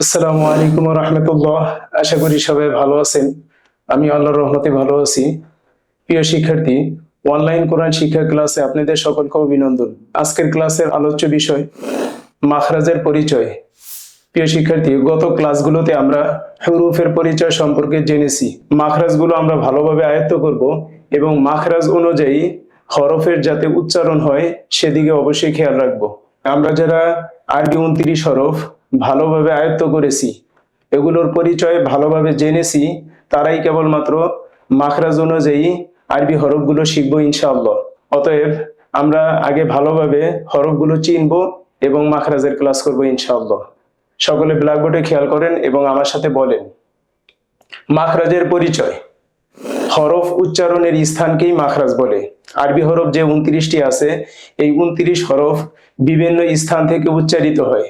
আসসালামু আলাইকুম ওয়া রাহমাতুল্লাহ। আশা করি সবাই ভালো আছেন। আমি আল্লাহর রহমতে ভালো আছি। প্রিয় শিক্ষার্থী, অনলাইন কোরআন শিক্ষা ক্লাসে আপনাদের সকলকে অভিনন্দন। আজকের ক্লাসের আলোচ্য বিষয় মাখরাজের পরিচয়। প্রিয় শিক্ষার্থী, গত ক্লাসগুলোতে আমরা হুরুফের পরিচয় সম্পর্কে জেনেছি। মাখরাজগুলো আমরা ভালোভাবে আয়ত্ত করব এবং মাখরাজ অনুযায়ী হরফের যাতে উচ্চারণ হয় সেদিকে অবশ্যই খেয়াল রাখব। আমরা যারা আরবি 29 হরফ ভালোভাবে আয়ত্ত করেছি, এগুলোর পরিচয় ভালোভাবে জেনেছি, তারাই কেবলমাত্র মাখরাজ অনুযায়ী আরবি হরফগুলো শিখবো ইনশাআল্লাহ। অতএব আমরা আগে ভালোভাবে হরফগুলো চিনব এবং মাখরাজের ক্লাস করব ইনশাআল্লাহ। সকলে ব্ল্যাকবোর্ডে খেয়াল করেন এবং আমার সাথে বলেন, মাখরাজের পরিচয়। হরফ উচ্চারণের স্থানকেই মাখরাজ বলে। আরবি হরফ যে 29টি আছে, এই 29 হরফ বিভিন্ন স্থান থেকে উচ্চারিত হয়,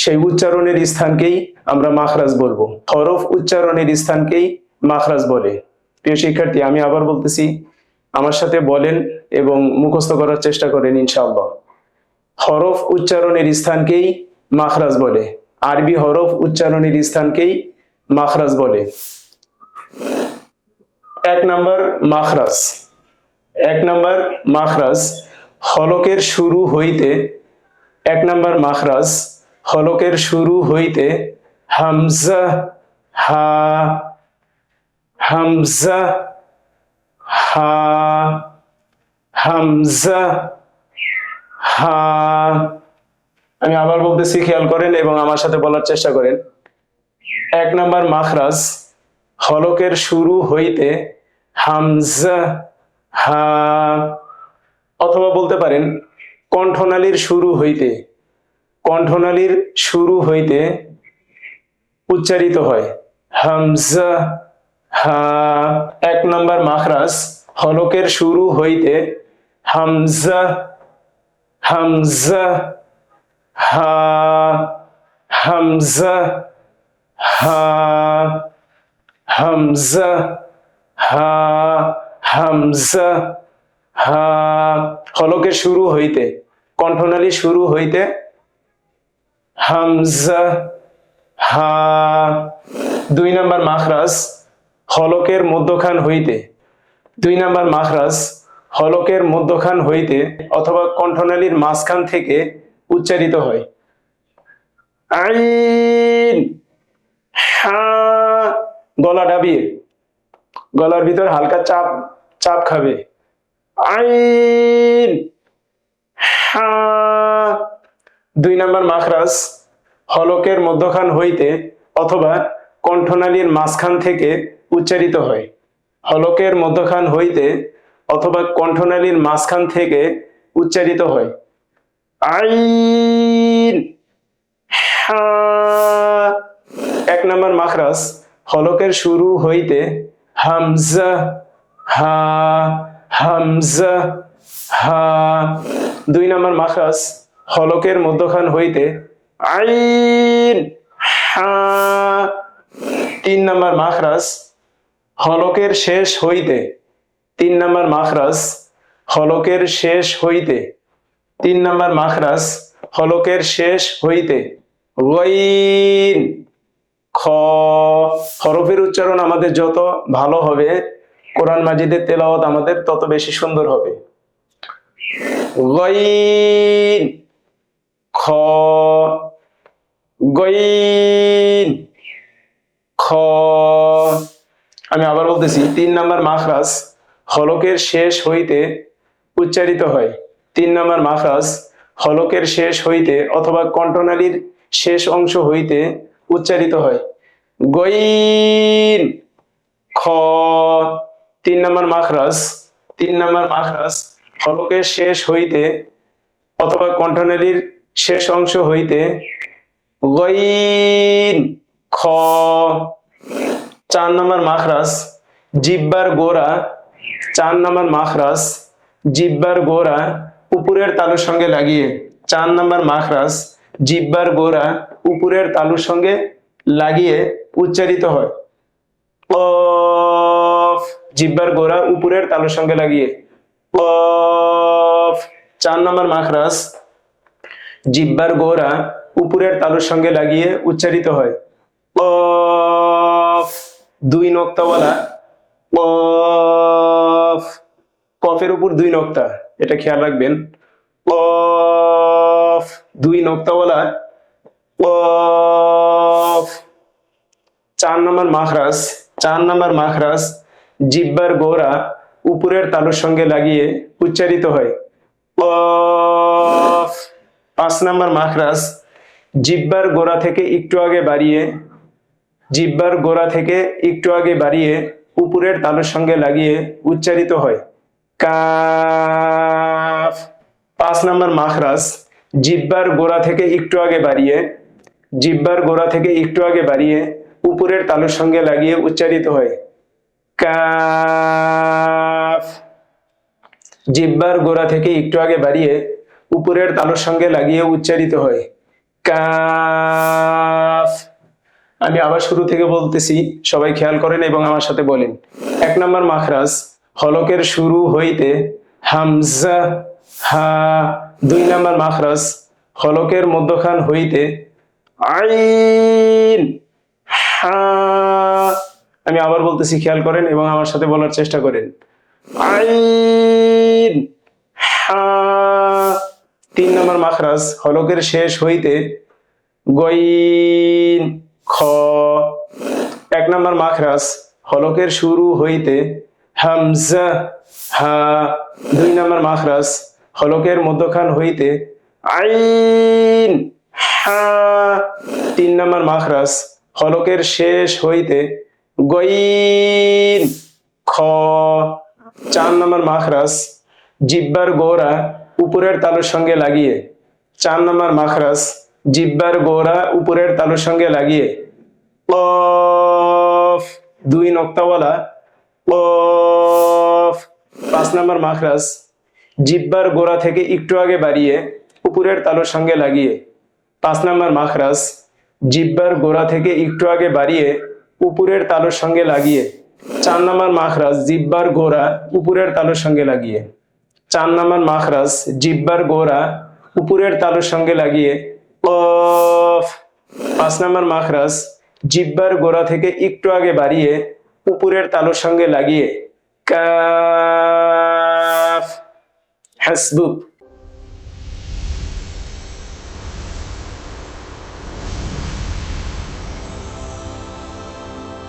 সেই উচ্চারণের স্থানকেই আমরা মাখরাজ বলবো। হরফ উচ্চারণের স্থানকেই মাখরাজ বলে। প্রিয় শিক্ষার্থী, আমি আবার বলতেছি, আমার সাথে বলেন এবং মুখস্থ করার চেষ্টা করেন ইনশাআল্লাহ। হরফ উচ্চারণের স্থানকেই মাখরাজ বলে। আরবি হরফ উচ্চারণের স্থানকেই মাখরাজ বলে। এক নাম্বার মাখরাজ। এক নাম্বার মাখরাজ হলকের শুরু হইতে, এক নাম্বার মাখরাজ হলকের শুরু হইতে হামজা, হা, হামজা, হা, হামজা, হা। আমি আবার বলতেছি, খেয়াল করেন এবং আমার সাথে বলার চেষ্টা করেন। এক নাম্বার মাখরাজ হলকের শুরু হইতে হামজা, হা, অথবা বলতে পারেন কণ্ঠনালীর শুরু হইতে, কণ্ঠনালীর শুরু হইতে উচ্চারিত হয় হামজা, হা। এক নাম্বার মাখরাজ হলকের শুরু হইতে হামজা, হামজা, হা, হামজা, হা, হামজা, হা, হামজা, হা। হলকের শুরু হইতে, কণ্ঠনালী শুরু হইতে হামজা, হা। দুই নাম্বার মাখরাজ হলকের মধ্যখান হইতে, দুই নাম্বার মাখরাজ হলকের মধ্যখান হইতে অথবা কণ্ঠনালীর মাঝখান থেকে উচ্চারিত হয় আইন, হা। গলা ডাবিয়ে, গলার ভিতর হালকা চাপ চাপ খাবে। আইন, হা। দুই নাম্বার মাখরাজ হলকের মধ্যখান হইতে অথবা কণ্ঠনালীর মাঝখান থেকে উচ্চারিত হয়। হলকের মধ্যখান হইতে অথবা কণ্ঠনালীর মাঝখান থেকে উচ্চারিত হয় আইন, হা। এক নাম্বার মাখরাজ হলকের শুরু হইতে হামজা, হা, হামজা, হা। দুই নাম্বার মাখরাজ হলকের মধ্যখান হইতে আইন, হা। তিন নাম্বার মাখরাজ হলকের শেষ হইতে, তিন নাম্বার মাখরাজ হলকের শেষ হইতে, তিন নাম্বার মাখরাজ হলকের শেষ হইতে গাইন, খ। হরফের উচ্চারণ আমাদের যত ভালো হবে, কোরআন মাজিদের তেলাওয়াত আমাদের তত বেশি সুন্দর হবে। গাইন, খ, গাইন, খ। আমি আবার বলতেছি, তিন নাম্বার মাখরাজ হলকের শেষ হইতে উচ্চারিত হয়। তিন নাম্বার মাখরাজ হলকের শেষ হইতে অথবা কণ্ঠনালীর শেষ অংশ হইতে উচ্চারিত হয় গইন, খ। তিন নাম্বার মাখরাজ, তিন নাম্বার মাখরাজ হলকের শেষ হইতে অথবা কণ্ঠনালীর শেষ অংশ হইতে গইন, খ। চার নাম্বার মাখরাজ জিহ্বার গোড়া, চার নাম্বার মাখরাজ জিহ্বার গোড়া উপরের তালুর সঙ্গে লাগিয়ে, চার নাম্বার মাখরাজ জিহ্বার গোড়া উপরের তালুর সঙ্গে লাগিয়ে উচ্চারিত হয় কফ। জিহ্বার গোড়া উপরের তালুর সঙ্গে লাগিয়ে কফ। চার নাম্বার মাখরাজ জিহ্বার গোড়া উপরের তালুর সঙ্গে লাগিয়ে উচ্চারিত হয়। কফ, দুই নক্তাওয়ালা কফ, কফের উপর দুই নক্তা, এটা খেয়াল রাখবেন। কফ, দুই নক্তাওয়ালা কফ। 4 নম্বর মাখরাজ, 4 নম্বর মাখরাজ জিহ্বার গোড়া উপরের তালুর সঙ্গে লাগিয়ে উচ্চারিত হয়। কফ। 5 নম্বর মাখরাজ জিহ্বার গোড়া থেকে একটু আগে বাড়িয়ে, জিহ্বার গোড়া থেকে একটু আগে বাড়িয়ে উপরের তালুর সঙ্গে লাগিয়ে উচ্চারিত হয়। কাফ। 5 নম্বর মাখরাজ জিহ্বার গোড়া থেকে একটু আগে বাড়িয়ে, জিহ্বার গোড়া থেকে একটু আগে বাড়িয়ে উপরের তালুর সঙ্গে লাগিয়ে উচ্চারিত হয়। কাফ। জিহ্বার গোড়া থেকে একটু আগে বাড়িয়ে উপরের তালুর সঙ্গে লাগিয়ে উচ্চারিত হয়। কাফ। আমি আবার শুরু থেকে বলতেছি, সবাই খেয়াল করেন এবং আমার সাথে বলেন। 1 নম্বর মাখরাজ হলকের শুরু হইতে হামজা হা। 2 নম্বর মাখরাজ হলকের মধ্যখান হইতে আইন হা। আমি আবার বলতেছি, খেয়াল করেন এবং আমার সাথে বলার চেষ্টা করেন। আইন হা। 3 নম্বর মাখরাজ হলকের শেষ হইতে গইন খ। 1 নম্বর মাখরাজ হলকের শুরু হইতে হামজা হা। 2 নম্বর মাখরাজ হলকের মধ্যখান হইতে আইন হা। 3 নম্বর মাখরাজ হলকের শেষ হইতে গইন খ। 4 নম্বর মাখরাজ জিহ্বার গোড়া উপরের তালুর সঙ্গে লাগিয়ে, 4 নম্বর মাখরাজ জিহ্বার গোড়া উপরের তালুর সঙ্গে লাগিয়ে কফ, দুই নক্তাওয়ালা কফ। 5 নম্বর মাখরাজ জিহ্বার গোড়া থেকে একটু আগে বাড়িয়ে উপরের তালুর সঙ্গে লাগিয়ে, 5 নম্বর মাখরাজ জিহ্বার গোড়া থেকে একটু আগে বাড়িয়ে উপরের তালুর সঙ্গে লাগিয়ে, 4 নম্বর মাখরাজ জিহ্বার গোড়া উপরের তালুর সঙ্গে লাগিয়ে, 4 নম্বর মাখরাজ জিহ্বার গোড়া উপরের তালুর সঙ্গে লাগিয়ে কফ। 5 নম্বর মাখরাজ জিহ্বার গোড়া থেকে একটু আগে বাড়িয়ে উপরের তালুর সঙ্গে লাগিয়ে কাফ। হাসবুক।